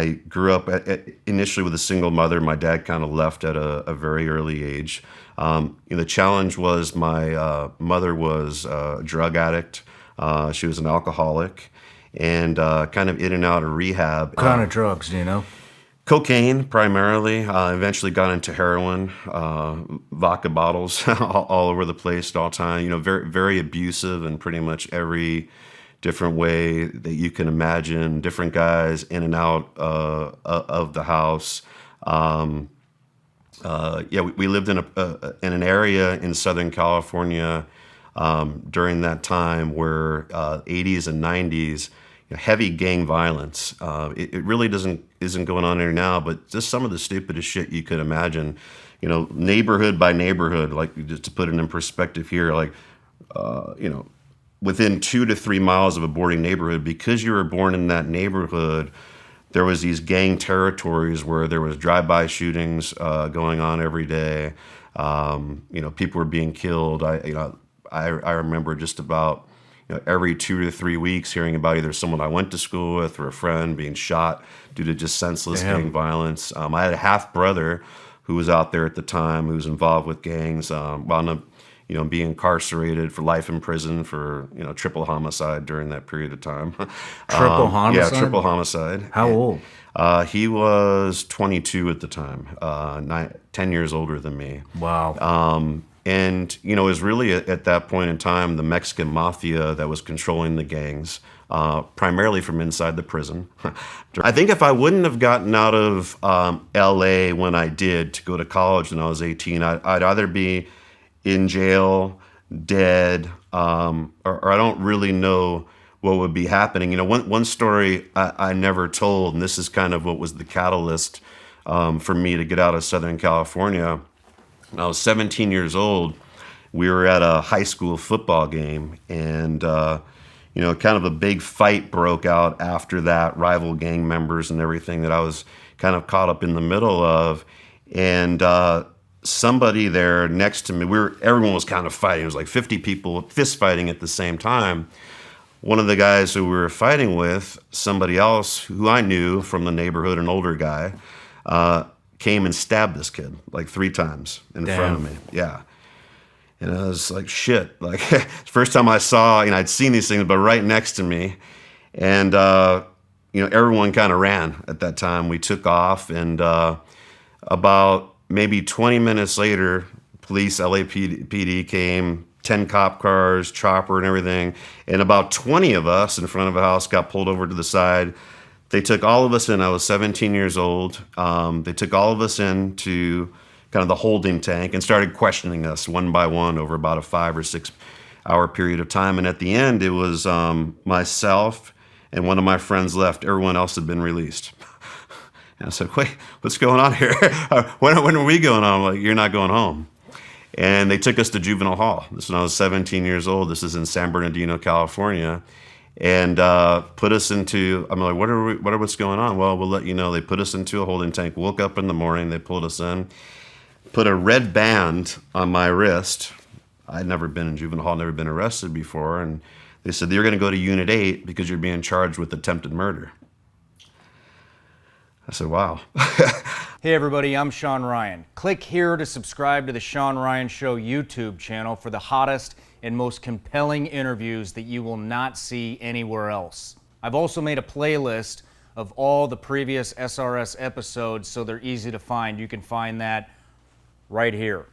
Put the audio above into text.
I grew up initially with a single mother. My dad kind of left at a very early age. The challenge was my mother was a drug addict. She was an alcoholic and kind of in and out of rehab. What kind of drugs, do you know? Cocaine, primarily. Eventually got into heroin, vodka bottles all over the place at all time. Very, very abusive in pretty much every different way that you can imagine. Different guys in and out of the house. We lived in an area in Southern California during that time where 80s and 90s, heavy gang violence. It really isn't going on here now, but just some of the stupidest shit you could imagine. Neighborhood by neighborhood, like just to put it in perspective here, like within 2 to 3 miles of a boarding neighborhood, because you were born in that neighborhood, there was these gang territories where there was drive-by shootings going on every day. People were being killed. I remember just about every 2 to 3 weeks hearing about either someone I went to school with or a friend being shot due to just senseless gang violence. I had a half brother who was out there at the time who was involved with gangs. Wound up being incarcerated for life in prison for, triple homicide during that period of time. Triple homicide? Yeah, triple homicide. How old? He was 22 at the time, 10 years older than me. Wow. It was really at that point in time the Mexican mafia that was controlling the gangs, primarily from inside the prison. I think if I wouldn't have gotten out of LA when I did to go to college when I was 18, I'd either be in jail, dead, or I don't really know what would be happening. One story I never told, and this is kind of what was the catalyst for me to get out of Southern California. When I was 17 years old, we were at a high school football game, and kind of a big fight broke out after that, rival gang members and everything that I was kind of caught up in the middle of. And somebody there next to me, everyone was kind of fighting. It was like 50 people fist fighting at the same time. One of the guys who we were fighting with, somebody else who I knew from the neighborhood, an older guy, came and stabbed this kid like 3 times in front of me. Yeah. And I was like, shit. Like, first time I saw, I'd seen these things, but right next to me. And, everyone kind of ran at that time. We took off, and about maybe 20 minutes later, police, LAPD came, 10 cop cars, chopper and everything. And about 20 of us in front of a house got pulled over to the side. They took all of us in. I was 17 years old. They took all of us into kind of the holding tank and started questioning us one by one over about a 5 or 6 hour period of time. And at the end, it was myself and one of my friends left. Everyone else had been released. And I said, wait, what's going on here? when are we going home? I'm like, you're not going home. And they took us to juvenile hall. This is when I was 17 years old. This is in San Bernardino, California. And put us into, I'm like, what's going on? Well, we'll let you know. They put us into a holding tank. Woke up in the morning. They pulled us in, put a red band on my wrist. I'd never been in juvenile hall, never been arrested before. And they said, you're going to go to Unit 8 because you're being charged with attempted murder. I said, wow. Hey everybody, I'm Shawn Ryan. Click here to subscribe to the Shawn Ryan Show YouTube channel for the hottest and most compelling interviews that you will not see anywhere else. I've also made a playlist of all the previous SRS episodes so they're easy to find. You can find that right here.